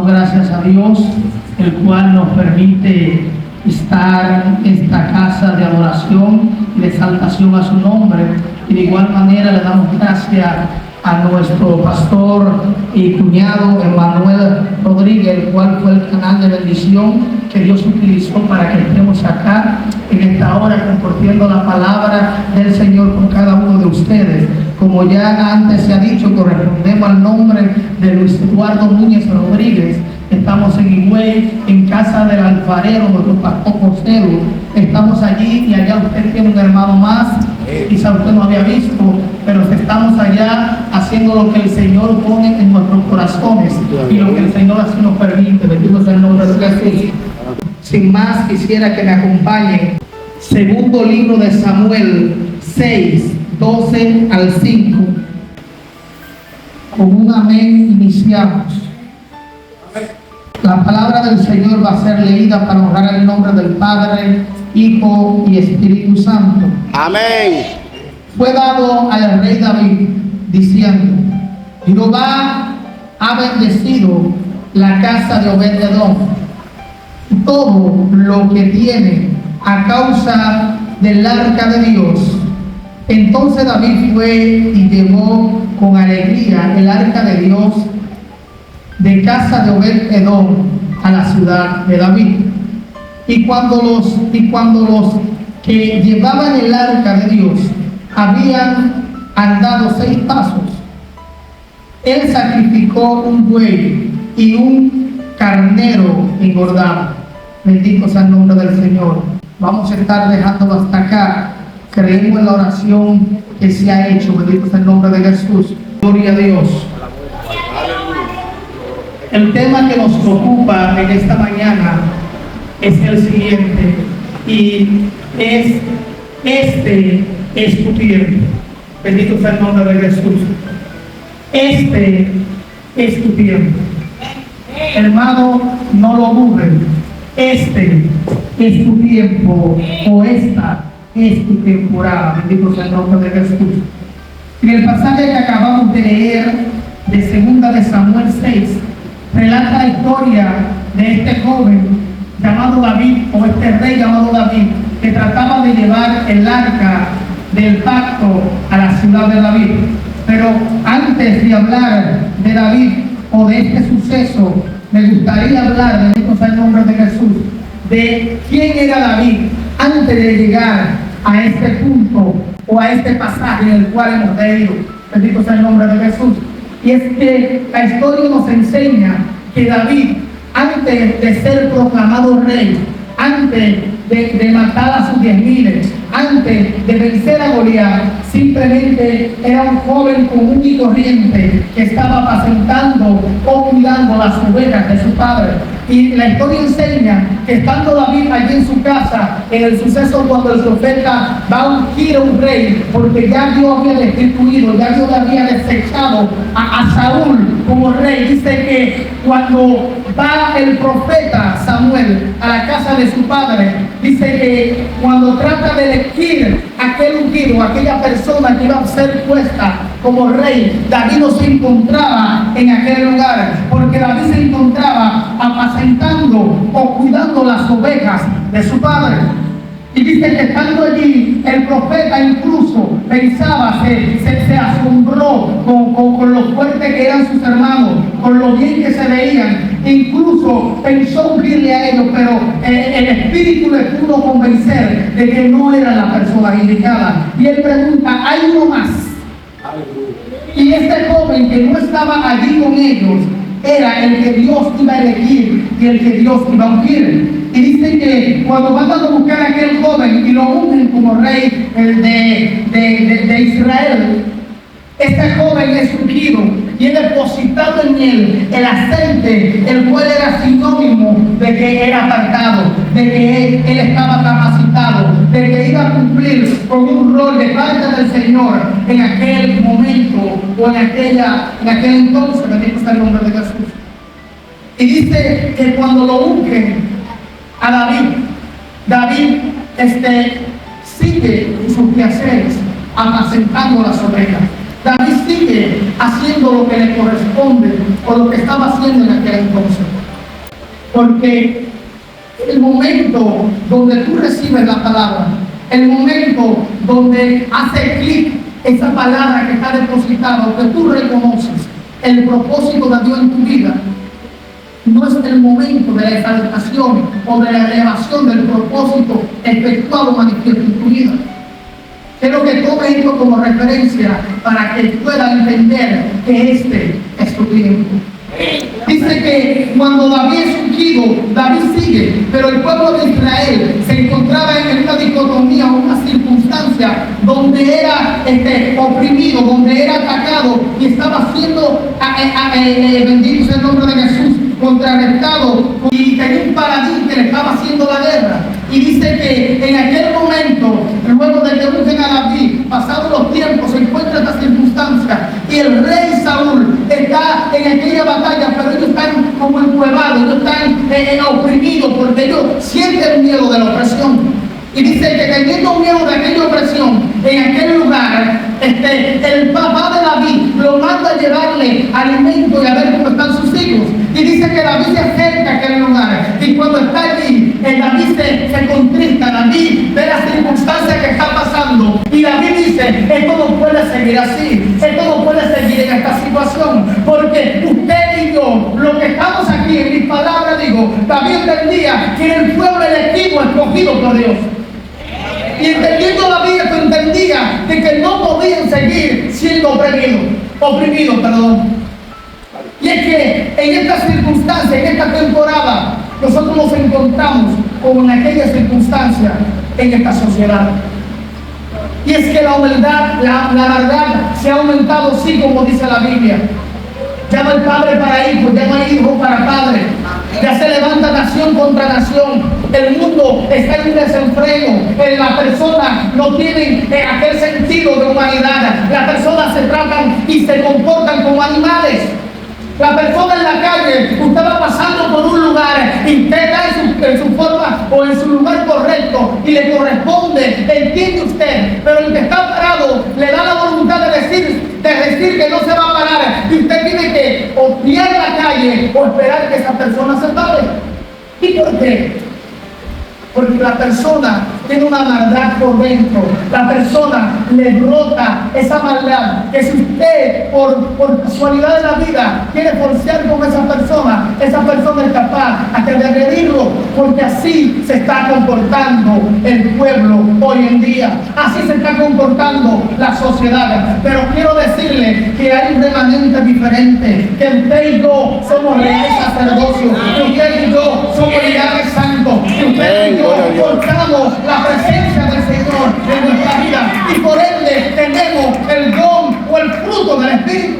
Damos gracias a Dios, el cual nos permite estar en esta casa de adoración y de exaltación a su nombre. Y de igual manera le damos gracias a nuestro pastor y cuñado Emanuel Rodríguez, el cual fue el canal de bendición que Dios utilizó para que estemos acá en esta hora compartiendo la palabra del Señor con cada uno de ustedes. Como ya antes se ha dicho, correspondemos al nombre de Luis Eduardo Núñez Rodríguez. Estamos en Higüey, en casa del alfarero, nuestro pastor Costero. Estamos allí y allá usted tiene un hermano más, quizá usted no había visto, pero estamos allá haciendo lo que el Señor pone en nuestros corazones y lo que el Señor así nos permite. Bendito sea el nombre de Jesús. Sin más, quisiera que me acompañen. Segundo libro de Samuel 6, 12 al 5. Con un amén iniciamos. La palabra del Señor va a ser leída para honrar el nombre del Padre, Hijo y Espíritu Santo. Amén. Fue dado al rey David, diciendo: Jehová ha bendecido la casa de Obed-Edom, todo lo que tiene a causa del arca de Dios. Entonces David fue y llevó con alegría el arca de Dios de casa de Obed-Edom a la ciudad de David. Y cuando los que llevaban el arca de Dios habían andado 6 pasos, él sacrificó un buey y un carnero engordado. Bendito sea el nombre del Señor. Vamos a estar dejándolo hasta acá. Creemos en la oración que se ha hecho. Bendito sea el nombre de Jesús. Gloria a Dios. El tema que nos ocupa en esta mañana es el siguiente, y este es tu tiempo. Bendito sea el nombre de Jesús. Este es tu tiempo. Hermano, no lo duden. Este es tu tiempo, o esta es tu temporada. Bendito sea el nombre de Jesús. En el pasaje que acabamos de leer de 2 de Samuel 6, relata la historia de este joven llamado David, o este rey llamado David, que trataba de llevar el arca del pacto a la ciudad de David. Pero antes de hablar de David o de este suceso, me gustaría hablar, bendito sea el nombre de Jesús, de quién era David antes de llegar a este punto o a este pasaje en el cual hemos leído. Bendito sea el nombre de Jesús. Y es que la historia nos enseña que David, antes de ser proclamado rey, antes de matar a sus 10,000, antes de vencer a Goliat, simplemente era un joven común y corriente que estaba apacentando o cuidando las ovejas de su padre. Y la historia enseña que estando David allí en su casa, en el suceso cuando el profeta va a ungir a un rey, porque ya Dios había destituido, ya Dios había desechado a Saúl como rey, dice que cuando va el profeta Samuel a la casa de su padre, dice que cuando trata de elegir aquel ungido, aquella persona que iba a ser puesta como rey, David no se encontraba en aquel lugar, porque David se encontraba apacentando o cuidando las ovejas de su padre. Y dice que estando allí, el profeta incluso pensaba, se asombró con lo fuerte que eran sus hermanos, con lo bien que se veían. Incluso pensó unirle a ellos, pero el espíritu le pudo convencer de que no era la persona indicada. Y él pregunta: ¿hay uno más? Y este joven que no estaba allí con ellos era el que Dios iba a elegir y el que Dios iba a ungir. Y dice que cuando mandan a buscar a aquel joven y lo ungen como rey de Israel, este joven es ungido y es depositado en él el aceite, el cual era sinónimo de que era apartado, de que él estaba capacitado, de que iba a cumplir con un rol de parte del Señor en aquel momento o en aquel entonces. Bendito sea el nombre de Jesús. Y dice que cuando lo ungen a David sigue sus quehaceres apacentando las ovejas. David sigue haciendo lo que le corresponde o lo que estaba haciendo en aquel entonces. Porque el momento donde tú recibes la palabra, el momento donde hace clic esa palabra que está depositada, o que tú reconoces el propósito de Dios en tu vida, no es el momento de la exaltación o de la elevación del propósito efectuado manifiesto en tu vida. Quiero que tomes esto como referencia para que puedas entender que este es tu tiempo. Dice que cuando David es ungido, David sigue, pero el pueblo de Israel se encontraba en una dicotomía, una circunstancia donde era oprimido, donde era atacado y estaba siendo, bendito sea el nombre de Jesús, contrarrestado, y tenía un paladín que le estaba haciendo la guerra. Y dice que en aquel momento, luego de que ungen a David, pasados los tiempos, se encuentra esta circunstancia y el rey Saúl está en aquella batalla, pero ellos están como encuevados, ellos están oprimidos porque ellos sienten miedo de la opresión. Y dice que teniendo miedo de aquella opresión, en aquel lugar, el papá de David lo manda a llevarle alimento y a ver cómo están sus hijos. Y dice que David se acerca a aquel lugar. Y cuando está allí, David se contrista. David ve la circunstancia que está pasando. Y David dice, esto no puede seguir así. Esto no puede seguir en esta situación. Porque usted y yo, los que estamos aquí, en mis palabras digo, David entendía que el pueblo elegido, escogido por Dios. Y entendiendo David esto, entendía de que no podían seguir siendo oprimidos. Y es que en esta circunstancia, en esta temporada, nosotros nos encontramos como en aquella circunstancia en esta sociedad. Y es que la humildad, la verdad, se ha aumentado, sí, como dice la Biblia. Ya no hay padre para hijo, ya no hay hijo para padre. Ya se levanta nación contra nación. El mundo está en un desenfreno. La persona no tiene aquel sentido de humanidad. Las personas se tratan y se comportan como animales. La persona en la calle, usted va pasando por un lugar y usted está en su forma o en su lugar correcto y le corresponde, entiende usted, pero el que está parado le da la voluntad de decir que no se va a parar y usted tiene que o guiar la calle o esperar que esa persona se pare. ¿Y por qué? Porque la persona tiene una maldad por dentro. La persona le brota esa maldad. Que si usted, por casualidad de la vida, quiere forcear con esa persona es capaz hasta de agredirlo. Porque así se está comportando el pueblo hoy en día. Así se está comportando la sociedad. Pero quiero decirle que hay un remanente diferente. Que usted y yo somos reales sacerdocios. Que usted y yo somos linajes santos. Que usted y yo portamos la presencia del Señor en nuestra vida y por ende tenemos el don o el fruto del Espíritu.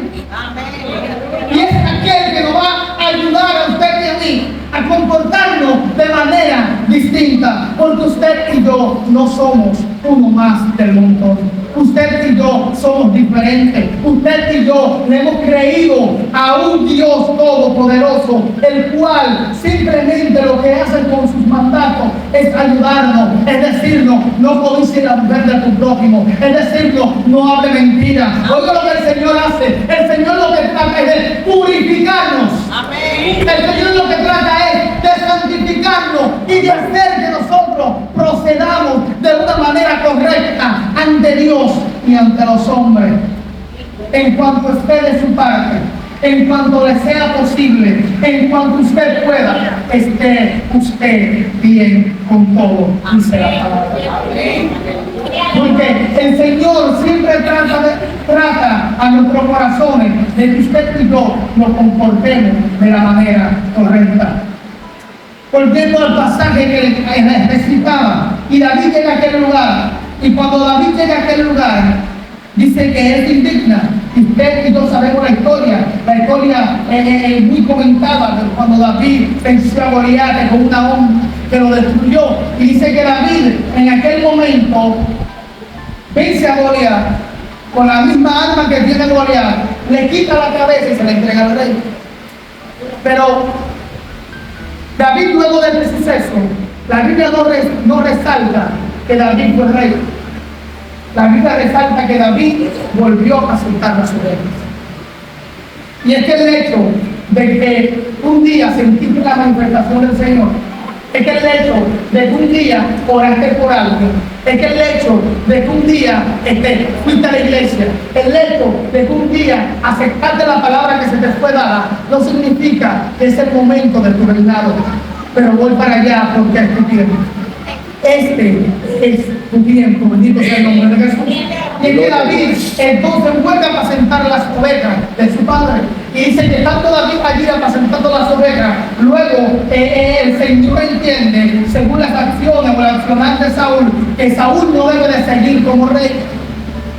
Y es aquel que nos va a ayudar a usted y a mí a comportarnos de manera distinta, porque usted y yo no somos uno más del montón. Usted y yo somos diferentes. Usted y yo le hemos creído a un Dios todopoderoso, el cual simplemente lo que hace con sus mandatos es ayudarnos, es decirnos, no codicies la mujer de tu prójimo, es decirnos, no hable mentira. Oiga lo que el Señor hace. El Señor lo que trata es de purificarnos. Amén. El Señor lo que trata es de santificarnos y de hacer que nosotros procedamos de una manera correcta ante Dios y ante los hombres. En cuanto esté de su parte, en cuanto le sea posible, en cuanto usted pueda, esté usted bien con todo, dice la palabra. Porque el Señor siempre trata a nuestros corazones de que usted y yo nos comportemos de la manera correcta. Volviendo al pasaje que necesitaba, y David llega a aquel lugar, y cuando David llega a aquel lugar, dice que es indigna. Y usted y yo sabemos la historia es muy comentada de cuando David venció a Goliat con una onda que lo destruyó. Y dice que David en aquel momento vence a Goliat con la misma arma que tiene Goliat, le quita la cabeza y se la entrega al rey. Pero David, luego de este suceso, la Biblia no resalta que David fue rey. la Biblia resalta que David volvió a asentar las ovejas. Y es que el hecho de que un día sentiste la manifestación del Señor, es que el hecho de que un día oraste por algo, es que el hecho de que un día fuiste a la iglesia, el hecho de que un día aceptaste la palabra que se te fue dada, no significa que es el momento de tu reinado. Pero voy para allá porque es tu tiempo. Este es tu tiempo, bendito sea el nombre de Jesús. Y es que David entonces vuelve a apacentar las ovejas de su padre. Y dice que tanto David allí apacentando las ovejas, luego el Señor entiende, según las acciones o el accionar de Saúl, que Saúl no debe de seguir como rey.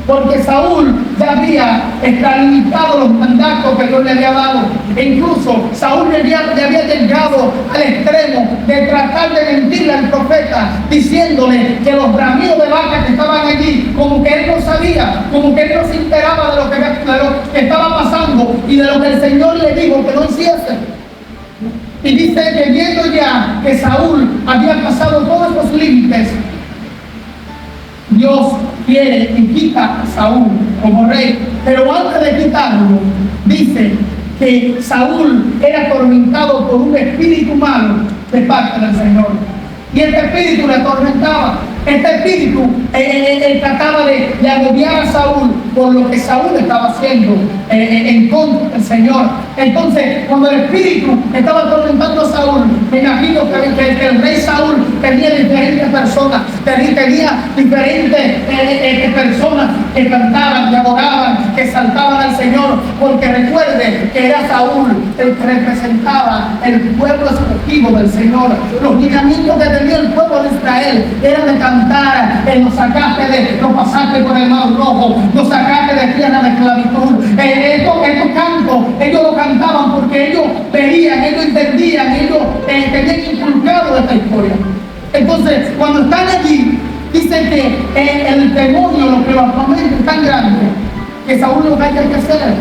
Porque Saúl ya había extralimitado los mandatos que Dios le había dado. E incluso Saúl le había llegado al extremo de tratar de mentirle al profeta, diciéndole que los bramidos de vaca que estaban allí, como que él no sabía, como que él no se enteraba de lo que estaba pasando y de lo que el Señor le dijo que no hiciese. Y dice que viendo ya que Saúl había pasado todos los límites, Dios quiere y quita a Saúl como rey, pero antes de quitarlo, dice que Saúl era atormentado por un espíritu malo de parte del Señor. Y este espíritu le atormentaba. Este espíritu trataba de agobiar a Saúl por lo que Saúl estaba haciendo en contra del Señor. Entonces, cuando el espíritu estaba atormentando a Saúl, me imagino que el rey Saúl tenía diferentes personas, tenía diferentes personas que cantaban, que adoraban, que saltaban al Señor, porque recuerde que era Saúl el que representaba el pueblo escogido del Señor. Los lineamientos que tenía el pueblo de Israel eran de cantar, nos pasaste por el mar rojo, nos sacaste de tierra de esclavitud. Estos cantos, ellos lo cantaban porque ellos veían, ellos entendían, ellos tenían inculcado esta historia. Entonces, cuando están allí, dicen que el demonio lo que los atormenta es tan grande que Saúl lo que hay que hacer.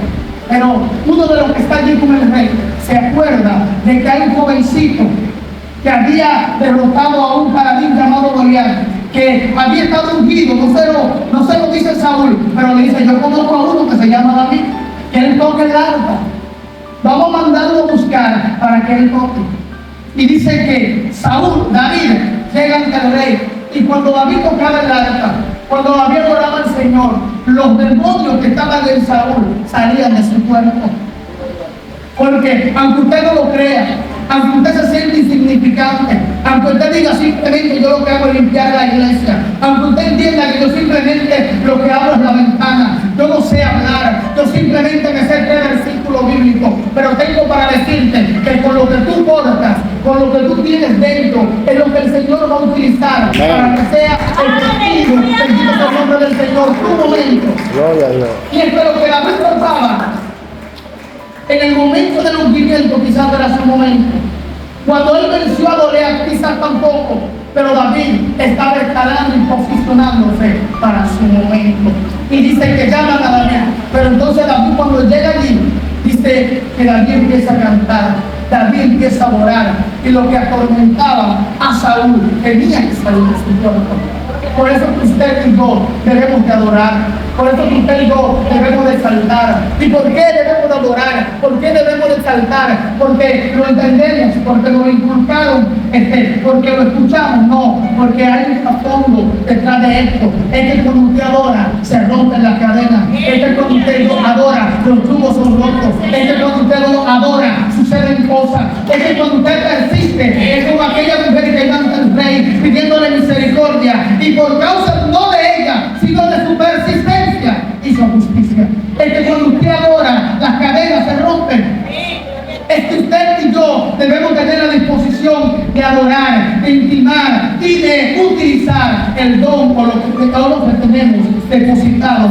Pero uno de los que está allí con el rey se acuerda de que hay un jovencito que había derrotado a un paladín llamado Goliat, que había estado ungido, no sé lo dice Saúl, pero le dice: yo conozco a uno que se llama David, que él toque el arpa, vamos a mandarlo a buscar para que él toque. Y dice que David llega ante el rey, y cuando David tocaba el arpa, cuando David adoraba al Señor, los demonios que estaban en Saúl salían de su cuerpo. Porque aunque usted no lo crea, aunque usted se siente insignificante, aunque usted diga simplemente yo lo que hago es limpiar la iglesia, aunque usted entienda que yo simplemente lo que abro es la ventana, yo no sé hablar, yo simplemente me sé 3 versículos bíblicos, pero tengo para decirte que con lo que tú portas, con lo que tú tienes dentro, es lo que el Señor va a utilizar para que sea efectivo, bendito sea el nombre del Señor, tu momento. Gloria a Dios. Y es que lo que David portaba en el momento del ungimiento, quizás era su momento. Cuando él venció a Goliat, quizás tampoco, pero David estaba escalando y posicionándose para su momento. Y dice que llaman a David, pero entonces David, cuando llega allí, dice que David empieza a cantar, David empieza a orar, y lo que atormentaba a Saúl tenía que salir de su cuerpo. Por eso que usted y yo debemos de adorar. Por eso que usted y yo debemos de exaltar. ¿Y por qué debemos de adorar? ¿Por qué debemos de exaltar? Porque lo entendemos, porque lo inculcaron, porque lo escuchamos. No, porque hay un trasfondo detrás de esto. Es que cuando usted adora, se rompen las cadenas. Es que cuando usted adora, los tubos son rotos. Es que cuando usted adora, suceden cosas. Es que cuando usted persiste, es como aquella mujer que canta al rey pidiéndole misericordia. Y por causa no de ella, sino de su persistencia, hizo justicia. Es que cuando usted adora, las cadenas se rompen. Es que usted y yo debemos tener la disposición de adorar, de intimar y de utilizar el don o lo que todos tenemos depositado